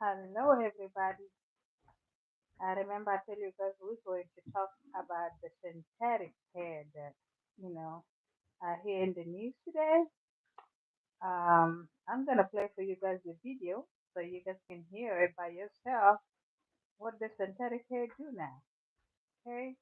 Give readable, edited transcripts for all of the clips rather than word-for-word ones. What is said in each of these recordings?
Hello, everybody. I remember I tell you guys we're going to talk about the synthetic hair that, you know, are here in the news today. I'm going to play for you guys the video so you guys can hear it by yourself what the synthetic hair do now. Okay?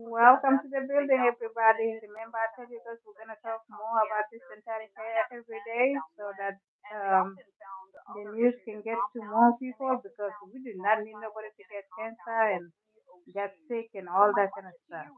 Welcome to the building, everybody. Remember, I tell you guys we're going to talk more about this synthetic hair every day so that the news can get to more people because we do not need nobody to get cancer and get sick and all that kind of stuff.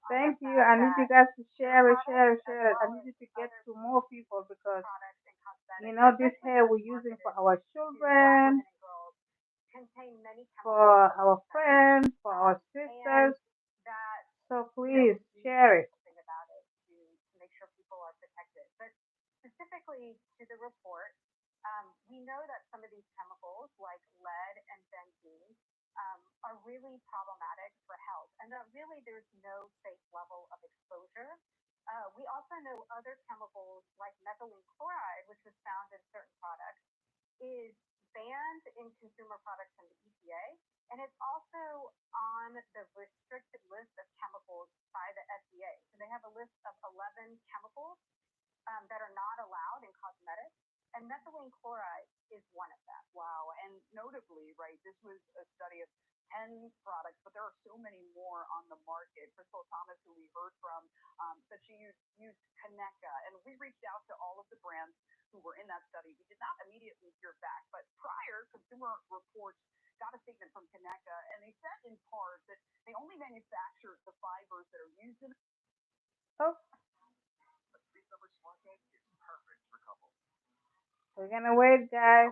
Thank you. I need you guys to share it, share it, share it. I need you to get to more people because, this hair we're using for our children, for our friends, for our sisters. So please share it. Oh, we're gonna wait, guys.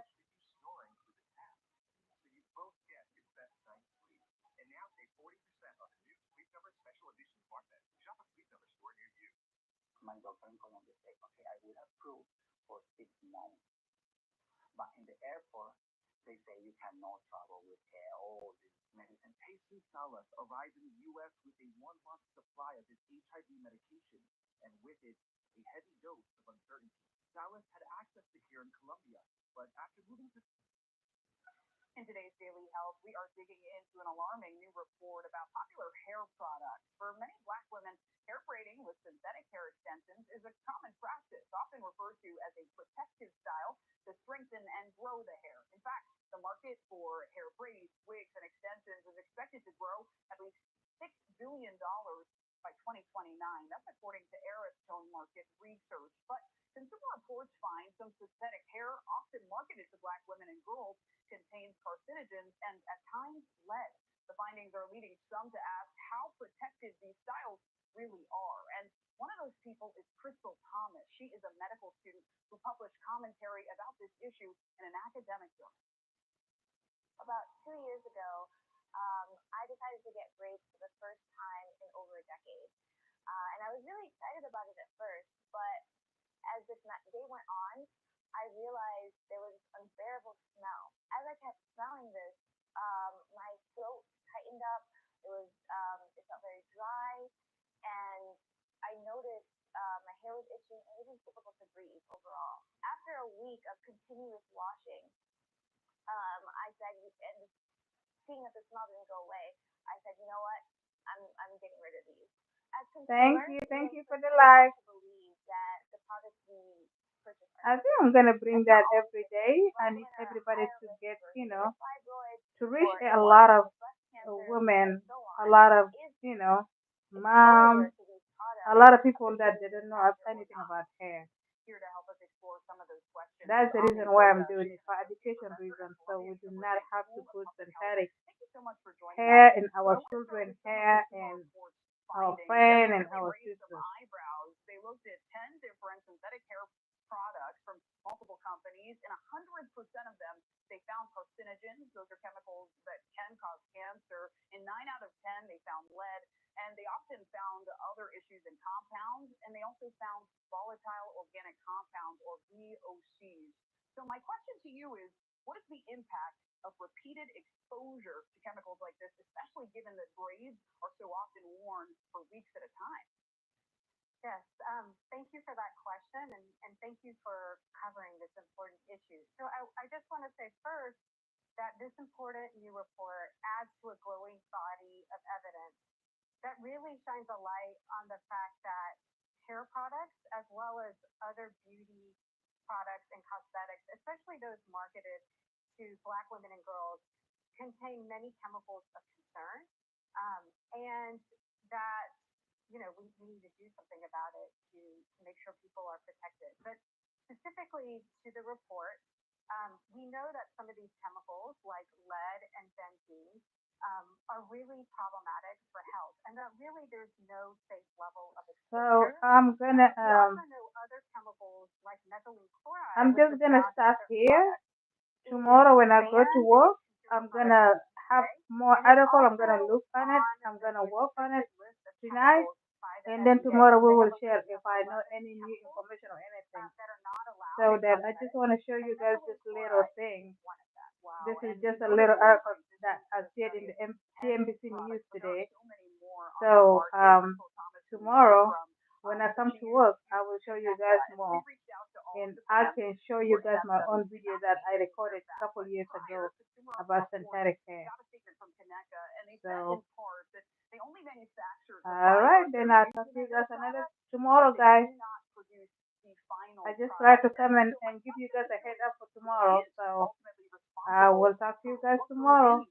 Thank you for the like. I think I'm gonna bring that every day. I need everybody to get, to reach a lot of women, a lot of, you know, moms, a lot of people that they don't know anything about hair. That's the reason why I'm doing it for education reasons. So we do not have to put synthetic hair in our children's hair and our friend and our sisters. So I'm just gonna stop here. Tomorrow when I go to work, I'm gonna have more article. I'm gonna look on it. I'm gonna work on it tonight, and then tomorrow we will share if I know any new information or anything. So that I just want to show you guys this little thing. This is just a little article that I shared in the CNBC News today. So tomorrow when I come to work, I will show you guys more, and I can show you guys my own video that I recorded a couple years ago about synthetic hair. So, all right, then I'll talk to you guys another tomorrow, guys. I just try to come and give you guys a head up for tomorrow. So I will talk to you guys tomorrow.